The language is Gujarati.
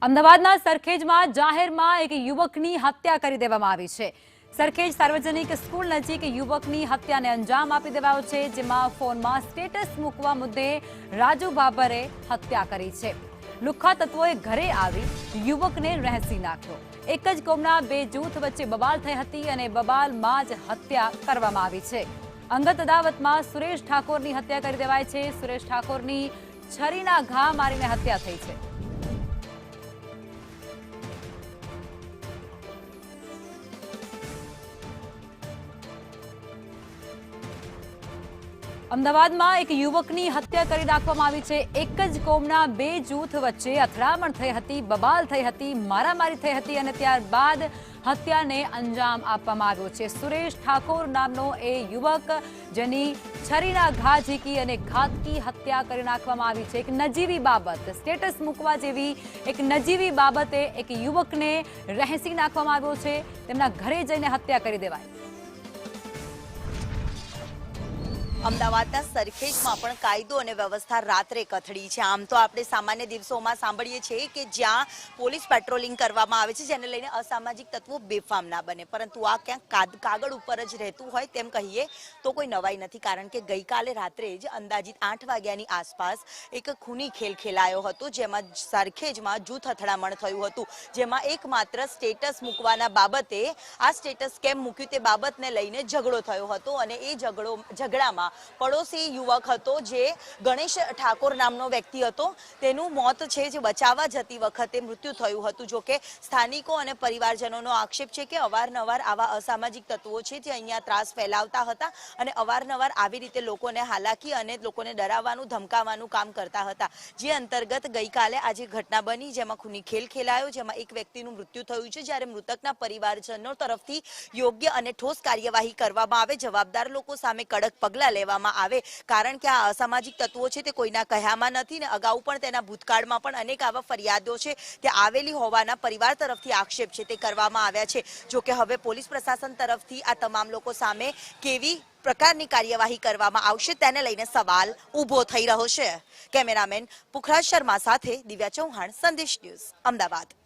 અમદાવાદના સરખેજમાં જાહેરમાં એક યુવકની હત્યા કરી દેવામાં આવી છે। સરખેજ સાર્વજનિક સ્કૂલ નજીક યુવકની હત્યાને અંજામ આપી દેવાયો છે, જેમાં ફોનમાં સ્ટેટસ મૂકવા મુદ્દે રાજુ બાબરે હત્યા કરી છે। લુખ્ખા તત્વોએ ઘરે આવી યુવકને રહેસી નાખ્યો। એક જ કોમના બે જૂથ વચ્ચે બબાલ થઈ હતી અને બબાલમાં જ હત્યા કરવામાં આવી છે। અંગત અદાવતમાં સુરેશ ઠાકોરની હત્યા કરી દેવાઈ છે। સુરેશ ઠાકોરની છરીના ઘા મારીને હત્યા થઈ છે। અમદાવાદમાં એક યુવકની હત્યા કરી નાખવામાં આવી છે। એક જ કોમના બે જૂથ વચ્ચે અથડામણ થઈ હતી, બબાલ થઈ હતી, મારામારી થઈ હતી અને ત્યારબાદ હત્યાને અંજામ આપવામાં આવ્યો છે। સુરેશ ઠાકોર નામનો એ યુવક જેની છરીના ઘા ઝીકી અને ઘાતકી હત્યા કરી નાખવામાં આવી છે। એક નજીવી બાબત, સ્ટેટસ મૂકવા જેવી એક નજીવી બાબતે એક યુવકને રહેસી નાખવામાં આવ્યો છે। તેમના ઘરે જઈને હત્યા કરી દેવાઈ। અમદાવાદના સરખેજમાં પણ કાયદો અને વ્યવસ્થા રાત્રે કથળી છે। આમ તો આપણે સામાન્ય દિવસોમાં સાંભળીએ છીએ કે જ્યાં પોલીસ પેટ્રોલિંગ કરવામાં આવે છે, જેને લઈને અસામાજિક તત્વો બેફામ ના બને, પરંતુ આ ક્યાંક કાગળ ઉપર જ રહેતું હોય તેમ કહીએ તો કોઈ નવાઈ નથી। કારણ કે ગઈકાલે રાત્રે જ અંદાજિત 8 વાગ્યાની આસપાસ એક ખૂની ખેલ ખેલાયો હતો, જેમાં સરખેજમાં જૂથ અથડામણ થયું હતું, જેમાં એકમાત્ર સ્ટેટસ મૂકવાના બાબતે આ સ્ટેટસ કેમ મૂક્યું તે બાબતને લઈને ઝઘડો થયો હતો અને એ ઝઘડામાં પડોશી યુવક હતો જે ગણેશ ઠાકોર નામનો વ્યક્તિ હતો, તેનું મોત છે જે બચાવવા જતી વખતે મૃત્યુ થયું હતું। જો કે સ્થાનિકો અને પરિવારજનોનો આક્ષેપ છે કે અવારનવાર આવા અસામાજિક તત્વો છે જે અહીંયા ત્રાસ ફેલાવતા હતા અને અવારનવાર આવી રીતે લોકોને હાલાકી અને લોકોને ડરાવવાનું ધમકાવવાનું કામ કરતા હતા, જે અંતર્ગત ગઈકાલે આજે ઘટના બની, જેમાં ખૂની ખેલ ખેલાયો, જેમાં એક વ્યક્તિનું મૃત્યુ થયું છે, જ્યારે મૃતકના પરિવારજનો તરફથી યોગ્ય અને ઠોસ કાર્યવાહી કરવામાં આવે, જવાબદાર લોકો સામે કડક પગલાં લેવામાં આવે, કારણ કે આ અસામાજિક તત્વો છે તે કોઈના કહેવામાં નથી ને અગાઉ પણ તેના ભૂતકાળમાં પણ અનેક આવા ફરિયાદો છે તે આવેલી હોવાના પરિવાર તરફથી આક્ષેપ છે તે કરવામાં આવ્યા છે। જો કે હવે પોલીસ પ્રશાસન તરફથી આ તમામ લોકો સામે કેવી પ્રકારની કાર્યવાહી કરવામાં આવશે તેને લઈને સવાલ ઊભો થઈ રહ્યો છે। કેમેરામેન પુખરાજ શર્મા સાથે દિવ્યા ચૌહાણ, સંદેશ ન્યૂઝ, અમદાવાદ।